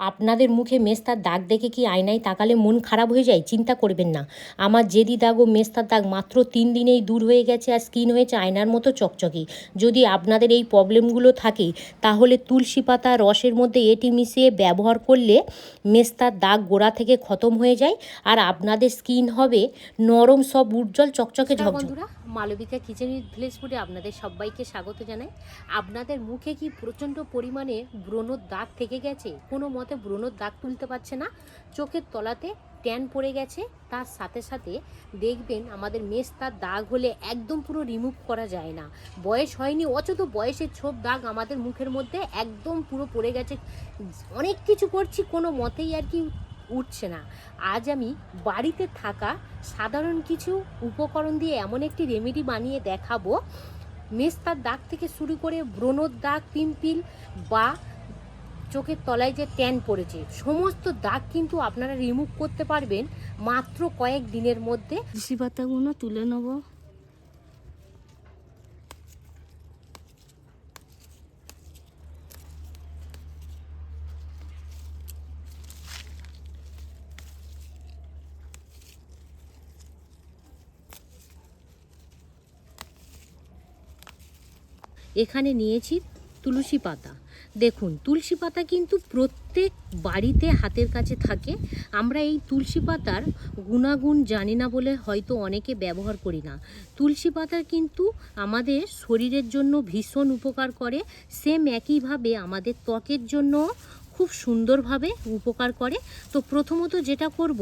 আপনাদের মুখে মেস্তার দাগ দেখে কি আয়নায় তাকালে মন খারাপ হয়ে যায়? চিন্তা করবেন না, আমার জেদি দাগ ও মেস্তার দাগ মাত্র 3 দিনেই দূর হয়ে গেছে আর স্কিন হয়েছে আয়নার মতো চকচকে। যদি আপনাদের এই প্রবলেমগুলো থাকে তাহলে তুলসী পাতা রসের মধ্যে এটি মিশিয়ে ব্যবহার করলে মেস্তার দাগ গোড়া থেকে খতম হয়ে যায় আর আপনাদের স্কিন হবে নরম, সব উজ্জ্বল, চকচকে, ঝকঝকে। বন্ধুরা, মালবিকা কিচেন উইথ ভিলেজ ফুডে আপনাদের সবাইকে স্বাগত জানাই। আপনাদের মুখে কি প্রচণ্ড পরিমাণে ব্রণর দাগ থেকে গেছে? কোনো মতে ব্রণর দাগ তুলতে পারছে না, চোখের তলাতে ট্যান পড়ে গেছে, তার সাথে সাথে দেখবেন আমাদের মেস্তার দাগ হলে একদম পুরো রিমুভ করা যায় না। বয়স হয়নি অথচ বয়সের ছোপ দাগ আমাদের মুখের মধ্যে একদম পুরো পড়ে গেছে। অনেক কিছু করছি, কোনো মতেই আর কি উঠছে না। আজ আমি বাড়িতে থাকা সাধারণ কিছু উপকরণ দিয়ে এমন একটি রেমেডি বানিয়ে দেখাবো, মেস্তার দাগ থেকে শুরু করে ব্রণর দাগ, পিম্পল বা চোখের তলায় যে ট্যান পড়েছে, সমস্ত দাগ কিন্তু আপনারা রিমুভ করতে পারবেন মাত্র কয়েক দিনের মধ্যে। তুলসী পাতাগুলো তুলে নেব। এখানে নিয়েছি তুলসী পাতা। দেখুন, তুলসী পাতা কিন্তু প্রত্যেক বাড়িতে হাতের কাছে থাকে। আমরা এই তুলসী পাতার গুণাগুণ জানি না বলে হয়তো অনেকে ব্যবহার করি না। তুলসী পাতা কিন্তু আমাদের শরীরের জন্য ভীষণ উপকার করে, সেম একইভাবে আমাদের ত্বকের জন্য খুব সুন্দরভাবে উপকার করে। তো প্রথমত যেটা করব,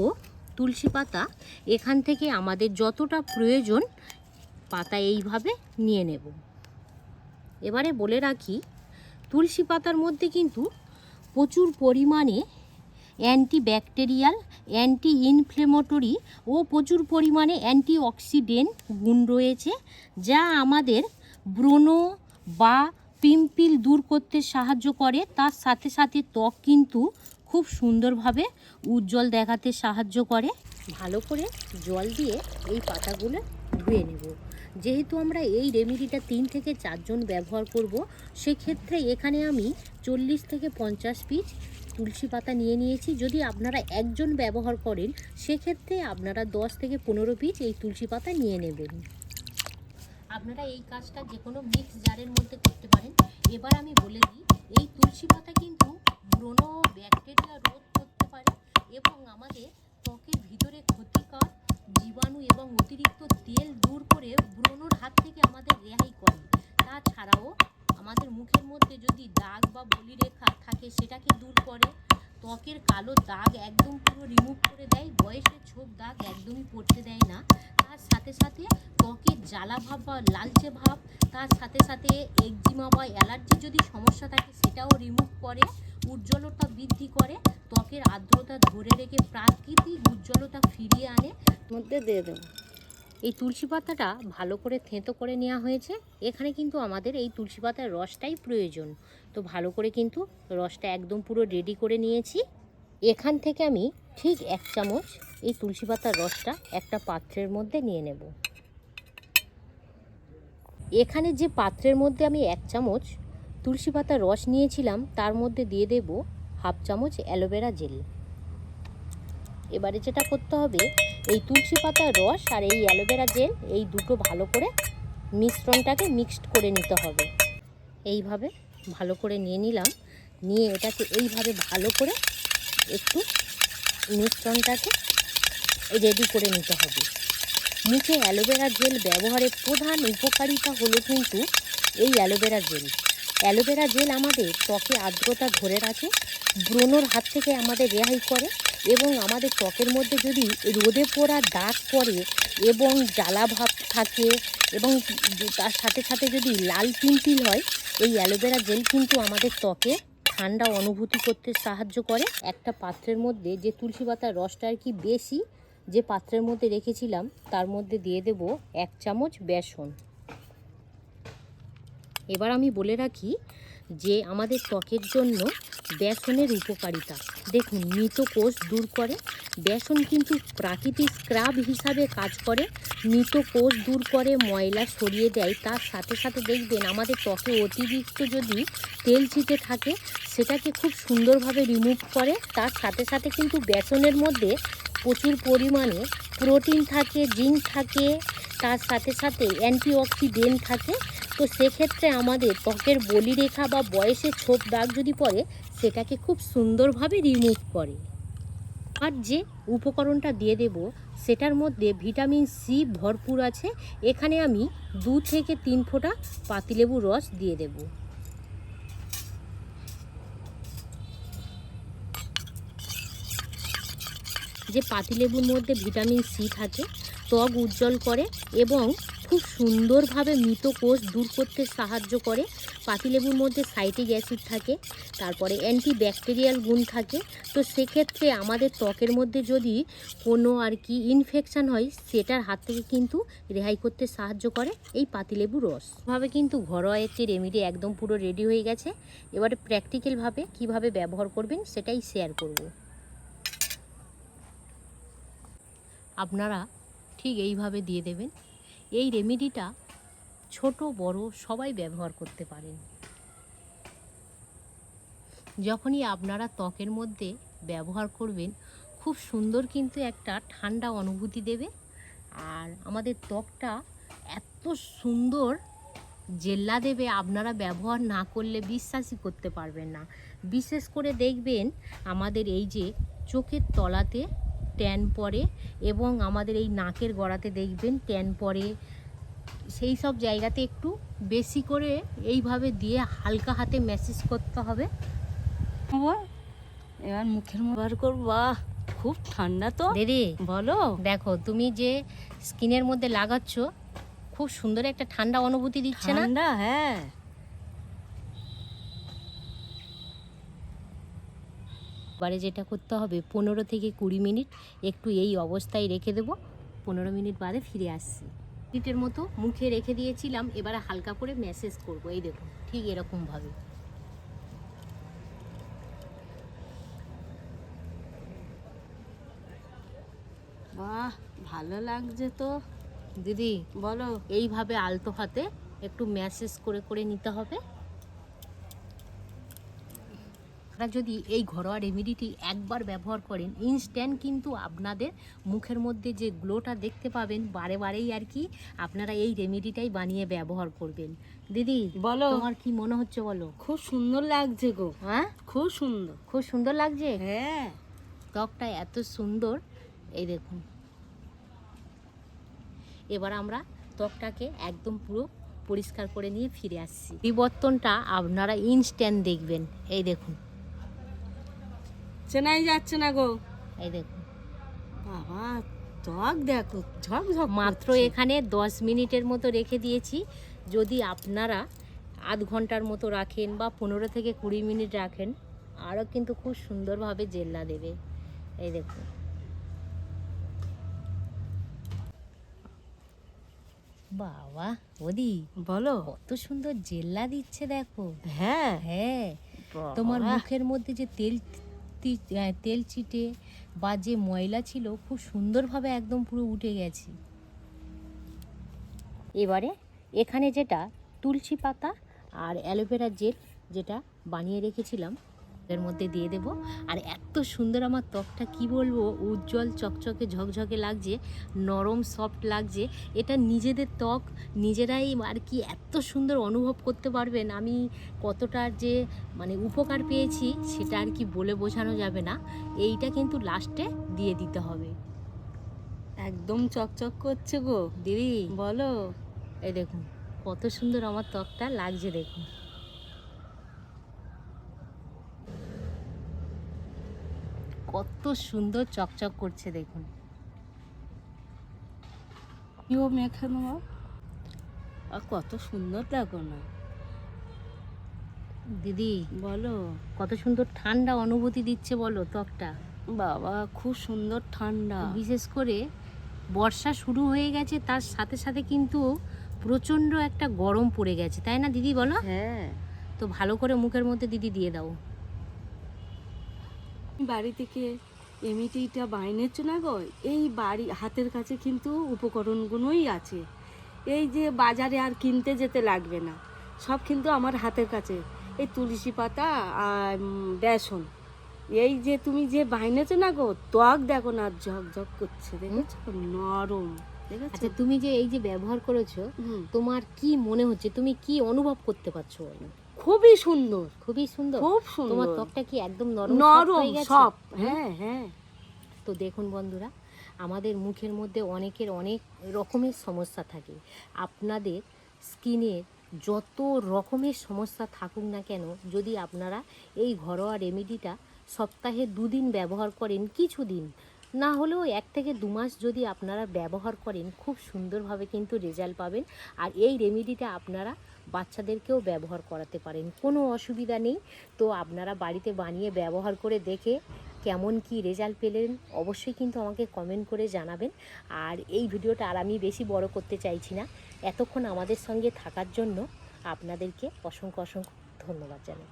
তুলসী পাতা এখান থেকে আমাদের যতটা প্রয়োজন পাতা এইভাবে নিয়ে নেব। এবারে বলে রাখি, তুলসী পাতার মধ্যে কিন্তু প্রচুর পরিমাণে অ্যান্টিব্যাকটেরিয়াল, অ্যান্টি ইনফ্লেমেটরি ও প্রচুর পরিমাণে অ্যান্টিঅক্সিডেন্ট গুণ রয়েছে, যা আমাদের ব্রণ বা পিম্পল দূর করতে সাহায্য করে। তার সাথে সাথে ত্বক কিন্তু খুব সুন্দরভাবে উজ্জ্বল দেখাতে সাহায্য করে। ভালো করে জল দিয়ে এই পাতাগুলো ধুয়ে নেব। যেহেতু আমরা এই রেমেডিটা 3 থেকে 4 জন ব্যবহার করব, সেক্ষেত্রে এখানে আমি 40 থেকে 50 পিস তুলসী পাতা নিয়ে নিয়েছি। যদি আপনারা একজন ব্যবহার করেন সেক্ষেত্রে আপনারা 10 থেকে 15 পিস এই তুলসী পাতা নিয়ে নেবেন। আপনারা এই কাজটা যে কোনো মিক্স জারের মধ্যে করতে পারেন। এবার আমি বলে দিই, এই তুলসী পাতা কিন্তু ব্রণ ব্যাকটেরিয়া রোধ করতে পারে এবং আমাদের ত্বকের ভিতরে ক্ষতিকর জীবাণু এবং অতিরিক্ত তেল দূর করে ব্রণর হাত থেকে আমাদের রেহাই করে। তাছাড়াও আমাদের মুখের মধ্যে যদি দাগ বা বলিরেখা থাকে সেটাকে দূর করে, ত্বকের কালো দাগ একদম পুরো রিমুভ করে দেয়, বয়সের ছোপ দাগ একদমই পড়তে দেয় না। তার সাথে সাথে ত্বকের জ্বালা ভাব বা লালচে ভাব, তার সাথে সাথে একজিমা বা অ্যালার্জি যদি সমস্যা থাকে সেটাও রিমুভ করে, উজ্জ্বলতা বৃদ্ধি করে, ত্বকের আর্দ্রতা ধরে রেখে প্রাকৃতিক উজ্জ্বলতা ফিরিয়ে আনে। মধ্যে দিয়ে দেবো। এই তুলসী পাতাটা ভালো করে থেঁতো করে নেওয়া হয়েছে। এখানে কিন্তু আমাদের এই তুলসী পাতার রসটাই প্রয়োজন। তো ভালো করে কিন্তু রসটা একদম পুরো রেডি করে নিয়েছি। এখান থেকে আমি ঠিক 1 চামচ এই তুলসী পাতার রসটা একটা পাত্রের মধ্যে নিয়ে নেব। এখানে যে পাত্রের মধ্যে আমি 1 চামচ তুলসী পাতার রস নিয়েছিলাম তার মধ্যে দিয়ে দেব হাফ চামচ অ্যালোভেরা জেল। এবারে যেটা করতে হবে, এই তুলসী পাতার রস আর এই অ্যালোভেরা জেল এই দুটো ভালো করে মিশ্রণটাকে মিক্সড করে নিতে হবে। এইভাবে ভালো করে নিয়ে নিলাম, নিয়ে এটাকে এইভাবে ভালো করে একটু মিশ্রণটাকে রেডি করে নিতে হবে। মুখে অ্যালোভেরা জেল ব্যবহারের প্রধান উপকারিতা হলো কিন্তু এই অ্যালোভেরা জেল। অ্যালোভেরা জেল আমাদের ত্বকে আর্দ্রতা ধরে রাখে, ব্রণর হাত থেকে আমাদের রেহাই করে এবং আমাদের ত্বকের মধ্যে যদি রোদে পোড়া দাগ পড়ে এবং জ্বালা ভাব থাকে এবং তার সাথে সাথে যদি লাল পিম্পল হয়, এই অ্যালোভেরা জেল কিন্তু আমাদের ত্বকে ঠান্ডা অনুভূতি করতে সাহায্য করে। একটা পাত্রের মধ্যে যে তুলসী পাতার রসটা আর কি বেশি, যে পাত্রের মধ্যে রেখেছিলাম তার মধ্যে দিয়ে দেব 1 চামচ বেসন। এবার আমি বলে রাখি, যে আমাদের ত্বকের জন্য বেসনের উপকারিতা। দেখুন, মৃত কোষ দূর করে। বেসন কিন্তু প্রাকৃতিক স্ক্রাব হিসাবে কাজ করে, মৃত কোষ দূর করে, ময়লা সরিয়ে দেয়। তার সাথে সাথে দেখবেন আমাদের ত্বকে অতিরিক্ত যদি তেল চিটে থাকে সেটাকে খুব সুন্দরভাবে রিমুভ করে। তার সাথে সাথে কিন্তু বেসনের মধ্যে প্রচুর পরিমাণে প্রোটিন থাকে, জিঙ্ক থাকে, তার সাথে সাথে অ্যান্টিঅক্সিডেন্ট থাকে। তো সেক্ষেত্রে আমাদের ত্বকের বলিরেখা বা বয়সের ছোপ দাগ যদি পড়ে সেটাকে খুব সুন্দরভাবে রিমুভ করে। আর যে উপকরণটা দিয়ে দেব সেটার মধ্যে ভিটামিন সি ভরপুর আছে। এখানে আমি 2 থেকে 3 ফোঁটা পাতিলেবুর রস দিয়ে দেব। যে পাতিলেবুর মধ্যে ভিটামিন সি থাকে, ত্বক উজ্জ্বল করে এবং খুব সুন্দরভাবে মৃত কোষ দূর করতে সাহায্য করে। পাতিলেবুর মধ্যে সাইট্রিক অ্যাসিড থাকে, তারপরে অ্যান্টিব্যাকটেরিয়াল গুণ থাকে। তো সেক্ষেত্রে আমাদের ত্বকের মধ্যে যদি কোনো ইনফেকশান হয় সেটার হাত থেকে কিন্তু রেহাই করতে সাহায্য করে এই পাতিলেবুর রস। ভাবে কিন্তু ঘরোয়া একটি রেমেডি একদম পুরো রেডি হয়ে গেছে। এবারে প্র্যাকটিক্যালভাবে কিভাবে ব্যবহার করবেন সেটাই শেয়ার করব। আপনারা ঠিক এইভাবে দিয়ে দেবেন। এই রেমেডিটা ছোট বড় সবাই ব্যবহার করতে পারেন। যখনই আপনারা ত্বকের মধ্যে ব্যবহার করবেন খুব সুন্দর কিন্তু একটা ঠান্ডা অনুভূতি দেবে। আর আমাদের ত্বকটা এত সুন্দর জেল্লা দেবে, আপনারা ব্যবহার না করলে বিশ্বাসই করতে পারবেন না। বিশেষ করে দেখবেন আমাদের এই যে চোখের তলাতে ট্যান পড়ে এবং আমাদের এই নাকের গোড়াতে দেখবেন ট্যান পড়ে, সেই সব জায়গাতে একটু বেশি করে এইভাবে দিয়ে হালকা হাতে ম্যাসেজ করতে হবে। এবার মুখের ব্যবহার করবো। বাহ, খুব ঠান্ডা তো দিদি বলো। দেখো, তুমি যে স্কিনের মধ্যে লাগাচ্ছ খুব সুন্দর একটা ঠান্ডা অনুভূতি দিচ্ছে না? ঠান্ডা, হ্যাঁ। এবারে যেটা করতে হবে 15 থেকে 20 মিনিট একটু এই অবস্থায় রেখে দেবো। 15 মিনিট বাদে ফিরে আসছি। মিনিটের মতো মুখে রেখে দিয়েছিলাম, এবারে হালকা করে ম্যাসেজ করব। এই দেখুন, ঠিক এরকমভাবে। বাহ, ভালো লাগছে তো। দিদি বলো। এইভাবে আলতো হাতে একটু ম্যাসেজ করে করে নিতে হবে। আপনারা যদি এই ঘরোয়া রেমেডিটি একবার ব্যবহার করেন ইনস্ট্যান্ট কিন্তু আপনাদের মুখের মধ্যে যে গ্লোটা দেখতে পাবেন, বারে বারেই আপনারা এই রেমেডিটাই বানিয়ে ব্যবহার করবেন। দিদি বলো, তোমার কি মনে হচ্ছে বলো? খুব সুন্দর লাগছে গো। হ্যাঁ, খুব সুন্দর। খুব সুন্দর লাগছে। হ্যাঁ, ত্বকটা এত সুন্দর, এই দেখুন। এবার আমরা ত্বকটাকে একদম পুরো পরিষ্কার করে নিয়ে ফিরে আসছি। পরিবর্তনটা আপনারা ইনস্ট্যান্ট দেখবেন। এই দেখুন, চেনাই যাচ্ছে না গো। এই দেখুন। বাবা, ত্বক দেখো ঝকঝক মাত্র করছে। এখানে 10 মিনিটের মতো রেখে দিয়েছি। যদি আপনারা আধ ঘন্টার মতো রাখেন বা 15 থেকে 20 মিনিট রাখেন আরও কিন্তু খুব সুন্দরভাবে জেল্লা দেবে। এই দেখুন, বাবা ওদি বলো। কত সুন্দর জেল্লা দিচ্ছে দেখো। হ্যাঁ, হ্যাঁ, তোমার মুখের মধ্যে যে তেল চিটে বা যে ময়লা ছিল খুব সুন্দরভাবে একদম পুরো উঠে গেছে। এবারে এখানে যেটা তুলসী পাতা আর অ্যালোভেরা জেল যেটা বানিয়ে রেখেছিলাম এর মধ্যে দিয়ে দেব। আর এত সুন্দর আমার ত্বকটা কি বলবো, উজ্জ্বল চকচকে ঝকঝকে লাগছে, নরম সফট লাগছে। এটা নিজেদের ত্বক নিজেরাই এত সুন্দর অনুভব করতে পারবেন। আমি কতটা যে উপকার পেয়েছি সেটা বলে বোঝানো যাবে না। এইটা কিন্তু লাস্টে দিয়ে দিতে হবে। একদম চকচক করছে গো। দিদি বলো। এই দেখুন কত সুন্দর আমার ত্বকটা লাগছে, দেখুন। কত সুন্দর চকচক করছে দেখুন। কেউ মেখে নেবো। আর কত সুন্দর দেখো না দিদি বলো। কত সুন্দর ঠান্ডা অনুভূতি দিচ্ছে বলো ত্বকটা। বাবা, খুব সুন্দর ঠান্ডা। বিশেষ করে বর্ষা শুরু হয়ে গেছে, তার সাথে সাথে কিন্তু প্রচণ্ড একটা গরম পড়ে গেছে, তাই না দিদি বলো? হ্যাঁ। তো তো ভালো করে মুখের মধ্যে দিদি দিয়ে দাও। বাড়ি থেকে এমনিটিটা বাইনেছো না গো, এই বাড়ি হাতের কাছে কিন্তু উপকরণগুলোই আছে। এই যে বাজারে আর কিনতে যেতে লাগবে না, সব কিন্তু আমার হাতের কাছে। এই তুলসী পাতা আর বেসন, এই যে তুমি যে বাইনেছো না গো, ত্বক দেখো না ঝকঝক করছে, দেখেছো নরম, দেখেছো? আচ্ছা, তুমি যে এই যে ব্যবহার করেছো, হুম, তোমার কি মনে হচ্ছে, তুমি কি অনুভব করতে পারছো বলো? খুবই সুন্দর, খুবই সুন্দর। খুব তোমার সুন্দর, ত্বকটা কি একদম নরম soft নরম হয়ে গেছে? সব। হুম? হ্যাঁ হ্যাঁ। তো দেখুন বন্ধুরা, আমাদের মুখের মধ্যে অনেকের অনেক রকমের সমস্যা থাকে। আপনাদের স্কিনের যত রকমের সমস্যা থাকুক না কেন, যদি আপনারা এই ঘরোয়া রেমেডিটা সপ্তাহে 2 দিন ব্যবহার করেন, কিছুদিন না হলেও 1 থেকে 2 মাস যদি আপনারা ব্যবহার করেন, খুব সুন্দরভাবে কিন্তু রেজাল্ট পাবেন। আর এই রেমেডিটা আপনারা বাচ্চাদেরকেও ব্যবহার করাতে পারেন, কোনো অসুবিধা নেই। তো আপনারা বাড়িতে বানিয়ে ব্যবহার করে দেখে কেমন কি রেজাল্ট পেলেন অবশ্যই কিন্তু আমাকে কমেন্ট করে জানাবেন। আর এই ভিডিওটা আর আমি বেশি বড় করতে চাইছি না। এতক্ষণ আমাদের সঙ্গে থাকার জন্য আপনাদেরকে অসংখ্য অসংখ্য ধন্যবাদ জানাই।